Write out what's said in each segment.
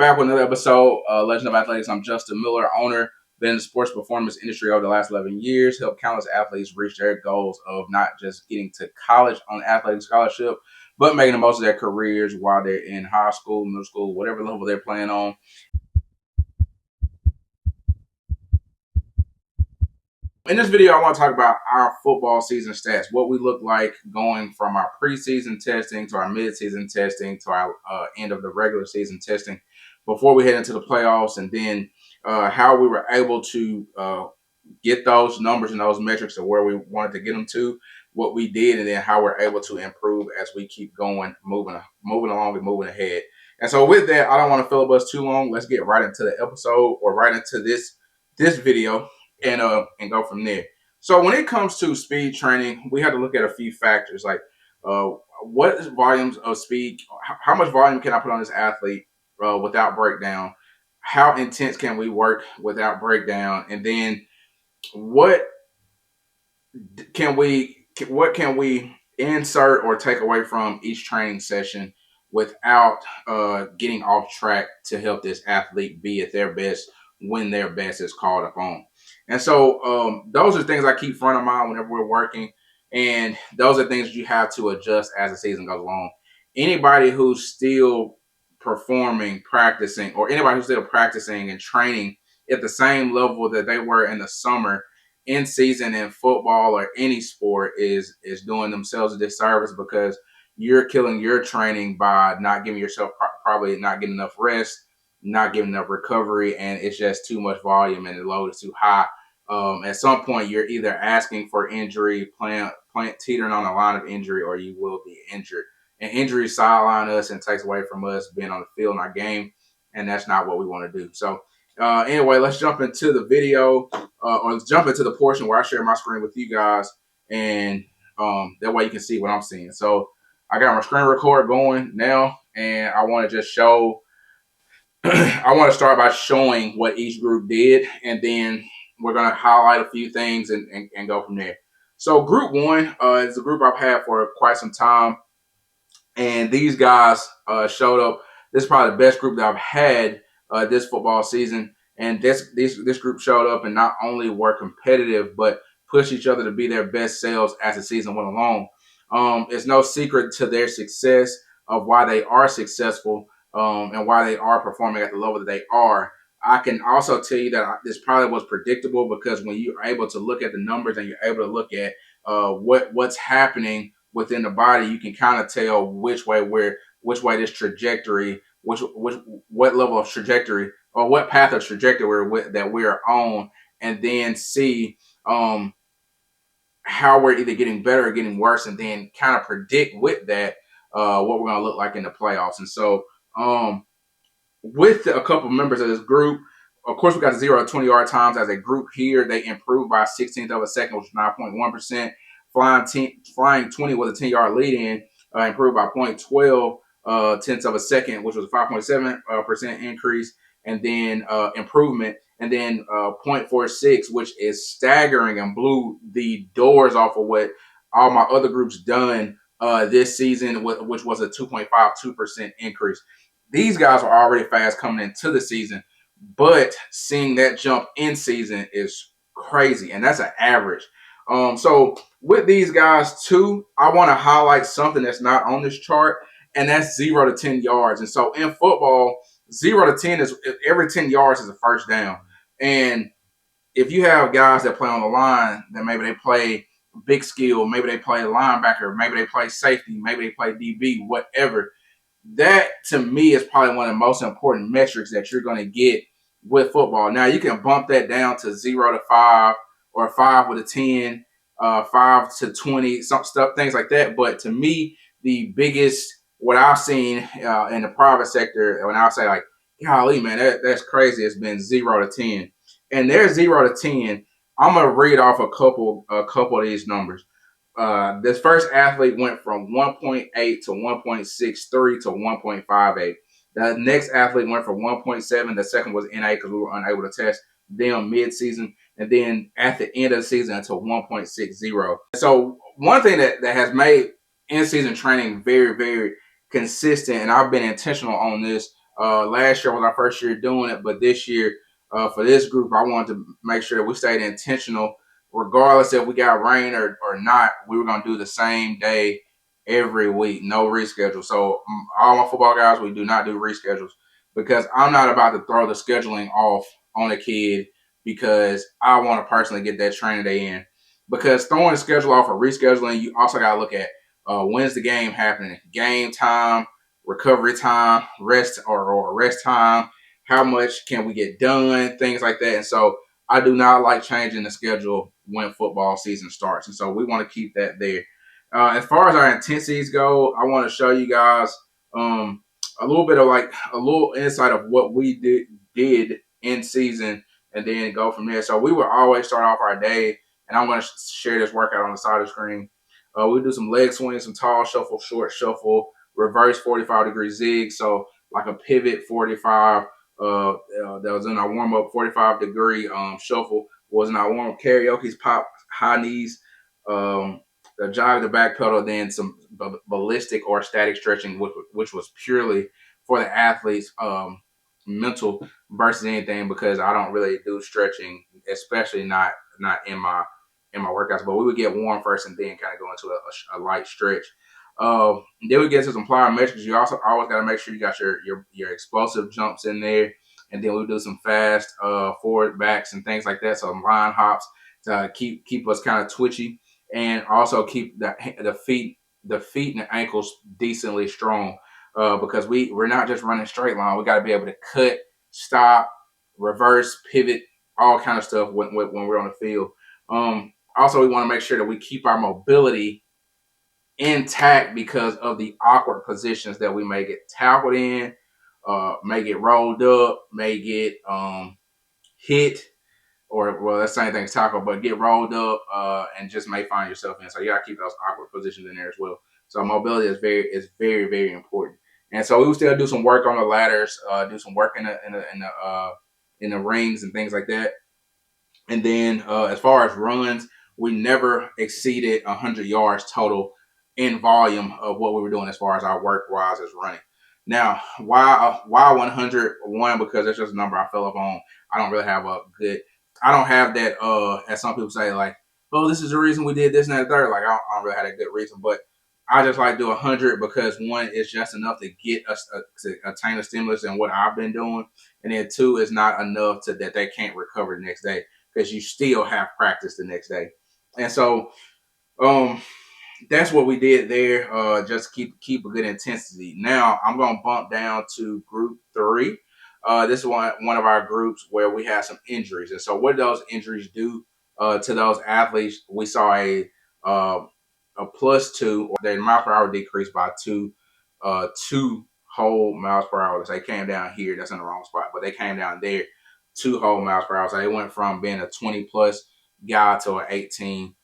back with another episode, Legend of Athletics. I'm Justin Miller, owner, been in the sports performance industry over the last 11 years, helped countless athletes reach their goals of not just getting to college on an athletic scholarship, but making the most of their careers while they're in high school, middle school, whatever level they're playing on. In this video, I want to talk about our football season stats, what we look like going from our preseason testing to our midseason testing to our end of the regular season testing before we head into the playoffs, and then how we were able to get those numbers and those metrics to where we wanted to get them to, what we did, and then how we're able to improve as we keep going, moving along and moving ahead. And so with that, I don't want to filibust too long. Let's get right into the episode, or right into this video, and go from there. So when it comes to speed training, we have to look at a few factors, like what is volumes of speed, how much volume can I put on this athlete without breakdown, how intense can we work without breakdown, and then what can we insert or take away from each training session without getting off track to help this athlete be at their best when their best is called upon. And so those are things I keep front of mind whenever we're working, and those are things you have to adjust as the season goes along. Anybody who's still performing, practicing, or anybody who's still practicing and training at the same level that they were in the summer in season in football or any sport is doing themselves a disservice, because you're killing your training by not giving yourself, probably not getting enough rest, not giving enough recovery, and it's just too much volume and the load is too high. At some point, you're either asking for injury, playing teetering on the line of injury, or you will be injured. And injury sideline us and takes away from us being on the field in our game, and that's not what we want to do. So anyway, let's jump into the video, or let's jump into the portion where I share my screen with you guys, and that way you can see what I'm seeing. So I got my screen record going now, and I want to just show I want to start by showing what each group did, and then we're going to highlight a few things and go from there. So group one is a group I've had for quite some time, and these guys showed up. This is probably the best group that I've had this football season, and this group showed up and not only were competitive, but pushed each other to be their best selves as the season went along. It's no secret to their success of why they are successful, and why they are performing at the level that they are. I can also tell you that this probably was predictable, because when you're able to look at the numbers and you're able to look at what's happening within the body, you can kind of tell which way this trajectory, what level of trajectory, or what path of trajectory that we're on, and then see how we're either getting better or getting worse, and then kind of predict with that what we're going to look like in the playoffs. And so with a couple members of this group, of course, we got the 0 to 20 yard times as a group here. They improved by 1/16 of a second, which is 9.1%. Flying 20 with a 10-yard lead in, improved by 0.12 tenths of a second, which was a 5.7% increase, and then improvement. And then 0.46, which is staggering and blew the doors off of what all my other groups done this season, which was a 2.52% increase. These guys are already fast coming into the season, but seeing that jump in season is crazy, and that's an average. So with these guys too, I want to highlight something that's not on this chart, and that's 0 to 10 yards. And so in football, 0 to 10 is every 10 yards is a first down. And if you have guys that play on the line, then maybe they play big skill, maybe they play linebacker, maybe they play safety, maybe they play DB, whatever. That, to me, is probably one of the most important metrics that you're going to get with football. Now, you can bump that down to 0 to 5, or 5 with a 10, 5 to 20, some stuff, things like that. But to me, the biggest, what I've seen in the private sector, when I say like, golly, man, that's crazy, it's been 0 to 10. And there's 0 to 10. I'm going to read off a couple of these numbers. This first athlete went from 1.8 to 1.63 to 1.58. The next athlete went from 1.7. The second was NA, because we were unable to test them mid-season. And then at the end of the season to 1.60. So one thing that has made in-season training very, very consistent, and I've been intentional on this Last year was our first year doing it, but this year, for this group, I wanted to make sure that we stayed intentional, regardless if we got rain or not. We were going to do the same day every week, no reschedule. So all my football guys, we do not do reschedules because I'm not about to throw the scheduling off on a kid because I want to personally get that training day in. Because throwing the schedule off or rescheduling, you also got to look at when's the game happening, game time, recovery time, rest or rest time, how much can we get done, things like that. And so I do not like changing the schedule when football season starts. And so we want to keep that there. As far as our intensities go, I want to show you guys a little bit of like a little insight of what we did in season and then go from there. So we would always start off our day, and I'm going to share this workout on the side of the screen. We do some leg swings, some tall shuffle, short shuffle, reverse 45-degree zig. So like a pivot 45 that was in our warm-up 45-degree shuffle was in our warm-up karaoke's pop high knees, the jog the back pedal, then some ballistic or static stretching, which was purely for the athletes mental versus anything because I don't really do stretching, especially not in my workouts. But we would get warm first and then kind of go into a light stretch. Then we get to some plyometrics. You also always got to make sure you got your explosive jumps in there, and then we do some fast forward backs and things like that. So line hops to keep us kind of twitchy, and also keep the feet and the ankles decently strong. Because we're not just running straight line. We got to be able to cut, stop, reverse, pivot, all kind of stuff when we're on the field. Also, we want to make sure that we keep our mobility intact because of the awkward positions that we may get tackled in, may get rolled up, may get hit, or well, that's the same thing as tackle, but get rolled up and just may find yourself in. So you gotta keep those awkward positions in there as well. So mobility is very very important. And so we will still do some work on the ladders, do some work in the rings and things like that. And then as far as runs, we never exceeded 100 yards total in volume of what we were doing as far as our work wise as running. Now, why 100? One, because that's just a number I fell up on. I don't really have a good. I don't have that. As some people say, like, oh, this is the reason we did this and that third. Like, I don't really have a good reason, but I just like to do 100 because one, it's just enough to get us to attain a stimulus in what I've been doing, and then two, is not enough to that they can't recover the next day because you still have practice the next day. And so um, that's what we did there. Just keep a good intensity. Now I'm gonna bump down to group three. This is one of our groups where we had some injuries, and so what those injuries do to those athletes, we saw uh, a +2, or their mile per hour decreased by 2 whole miles per hour. So they came down here. That's in the wrong spot, but they came down there 2 whole miles per hour. So they went from being a 20 plus guy to an 18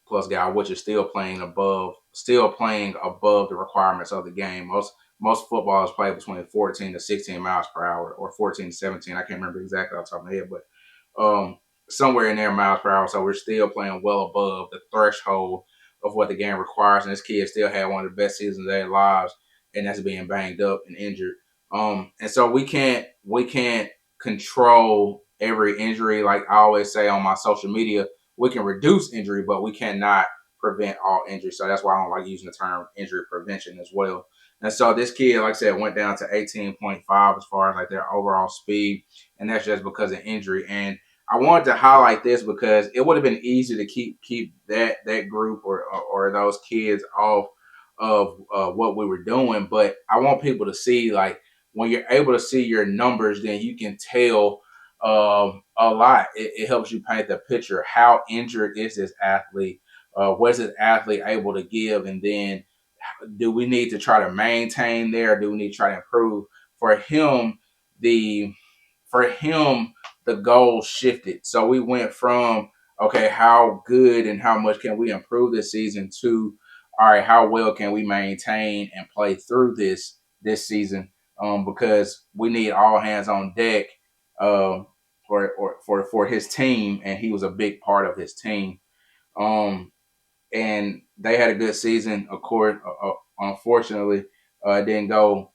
plus guy, which is still playing above the requirements of the game. Most footballers play between 14 to 16 miles per hour or 14 to 17. I can't remember exactly off the top of my head, but somewhere in there miles per hour. So we're still playing well above the threshold of what the game requires. And this kid still had one of the best seasons of their lives, and that's being banged up and injured. And so we can't control every injury. Like I always say on my social media, we can reduce injury, but we cannot prevent all injury. So that's why I don't like using the term injury prevention as well. And so this kid, like I said, went down to 18.5 as far as like their overall speed, and that's just because of injury. And I wanted to highlight this because it would have been easy to keep that group or those kids off of what we were doing, but I want people to see, like, when you're able to see your numbers, then you can tell a lot. It helps you paint the picture. How injured is this athlete? What is this athlete able to give? And then do we need to try to maintain there? Or do we need to try to improve? For him, the goal shifted. So we went from, okay, how good and how much can we improve this season, to, all right, how well can we maintain and play through this season? Because we need all hands on deck for his team, and he was a big part of his team. And they had a good season. Of course, unfortunately, it didn't go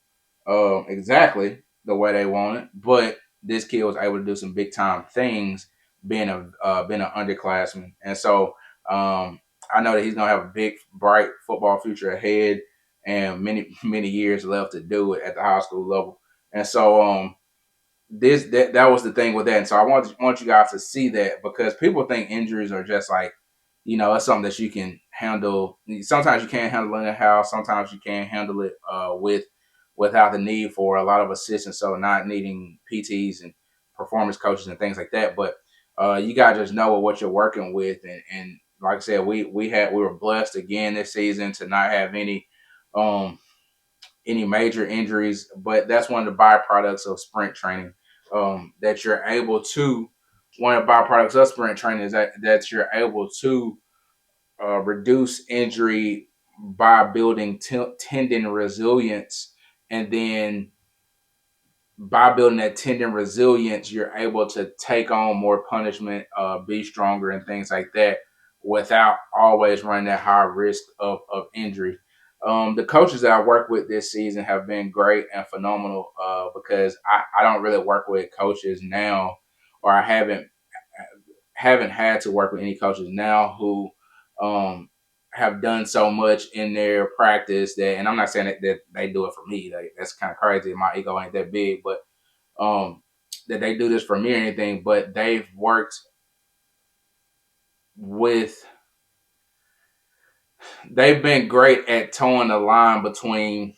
exactly the way they want it, but this kid was able to do some big time things being an underclassman, and so I know that he's gonna have a big, bright football future ahead, and many years left to do it at the high school level. And so that was the thing with that. And so I want you guys to see that, because people think injuries are just like, it's something that you can handle. Sometimes you can't handle it in the house. Sometimes you can't handle it without the need for a lot of assistance. So not needing PTs and performance coaches and things like that. But you gotta just know what you're working with. And like I said, we were blessed again this season to not have um any major injuries. But that's one of the byproducts of sprint training. That you're able to One of the byproducts of sprint training is that you're able to reduce injury by building tendon resilience, and then by building that tendon resilience, you're able to take on more punishment, be stronger, and things like that, without always running that high risk of injury. The coaches that I work with this season have been great and phenomenal, because I don't really work with coaches now, or I haven't had to work with any coaches now who um, have done so much in their practice that, and I'm not saying that they do it for me. That's kind of crazy. My ego ain't that big, but that they do this for me or anything. But they've worked with, they've been great at towing the line between,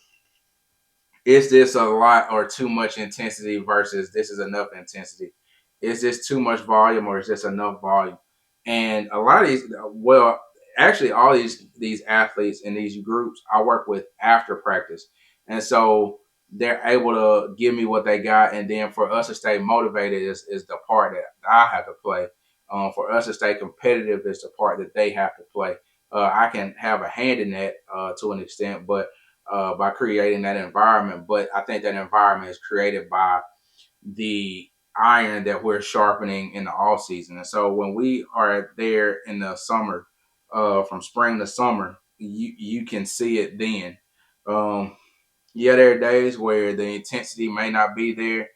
is this a lot or too much intensity versus this is enough intensity? Is this too much volume or is this enough volume? And a lot of these, well, actually, all these athletes in these groups I work with after practice, and so they're able to give me what they got, and then for us to stay motivated is the part that I have to play. For us to stay competitive is the part that they have to play. I can have a hand in that to an extent, but by creating that environment. But I think that environment is created by the iron that we're sharpening in the off season. And so when we are there in the summer, from spring to summer, you can see it then. Um, yeah, there are days where the intensity may not be there,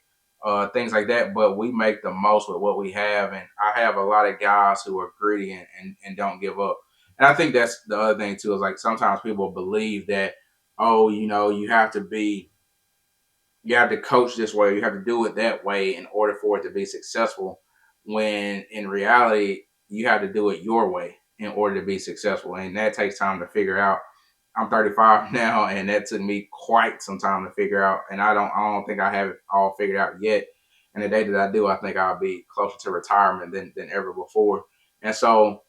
things like that, but we make the most with what we have. And I have a lot of guys who are gritty and don't give up. And I think that's the other thing too, is like sometimes people believe that, oh, you have to coach this way, you have to do it that way in order for it to be successful. When in reality, you have to do it your way in order to be successful. And that takes time to figure out. I'm 35 now, and that took me quite some time to figure out. And I don't think I have it all figured out yet. And the day that I do, I think I'll be closer to retirement than ever before. And so,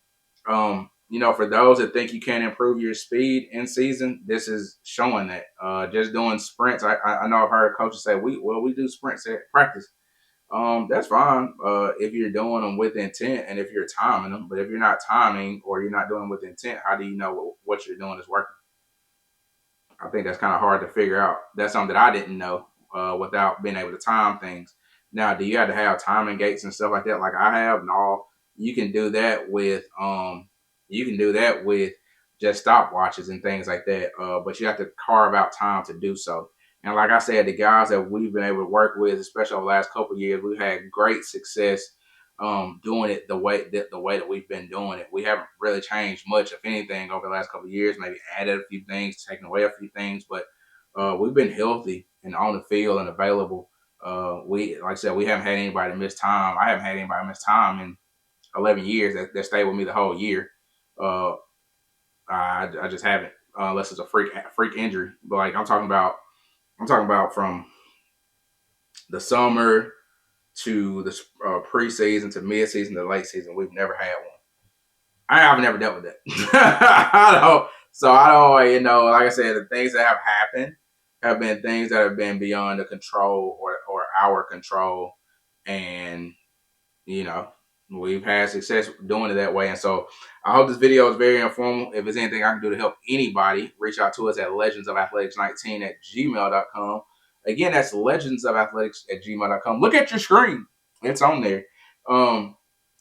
for those that think you can't improve your speed in season, this is showing that. Just doing sprints. I know I've heard coaches say we do sprints at practice. That's fine if you're doing them with intent and if you're timing them. But if you're not timing or you're not doing them with intent, how do you know what you're doing is working? I think that's kind of hard to figure out. That's something that I didn't know without being able to time things. Now, do you have to have timing gates and stuff like that, like I have? No, you can do that with just stopwatches and things like that. But you have to carve out time to do so. And like I said, the guys that we've been able to work with, especially over the last couple of years, we've had great success doing it the way that we've been doing it. We haven't really changed much, if anything, over the last couple of years. Maybe added a few things, taken away a few things, but we've been healthy and on the field and available. Like I said, we haven't had anybody miss time. I haven't had anybody miss time in 11 years that stayed with me the whole year. Uh, I just haven't, unless it's a freak injury. But like I'm talking about from the summer to the preseason to mid-season to late season. We've never had one. I've never dealt with that. I don't. So I don't. Like I said, the things that have happened have been things that have been beyond the control or our control, and you know we've had success doing it that way. And so I hope this video is very informal. If there's anything I can do to help anybody, reach out to us at legendsofathletics19@gmail.com. Again, that's legendsofathletics@gmail.com. Look at your screen. It's on there. Um,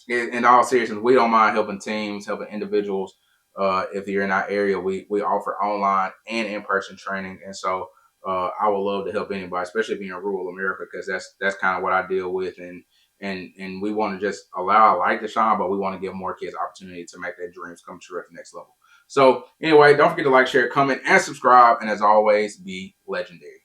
in all seriousness, we don't mind helping teams, helping individuals. If you're in our area, we offer online and in-person training. And so I would love to help anybody, especially being in rural America, because that's kind of what I deal with, and we want to just allow our light to shine, but we want to give more kids opportunity to make their dreams come true at the next level. So anyway, don't forget to like, share, comment, and subscribe, and as always, be legendary.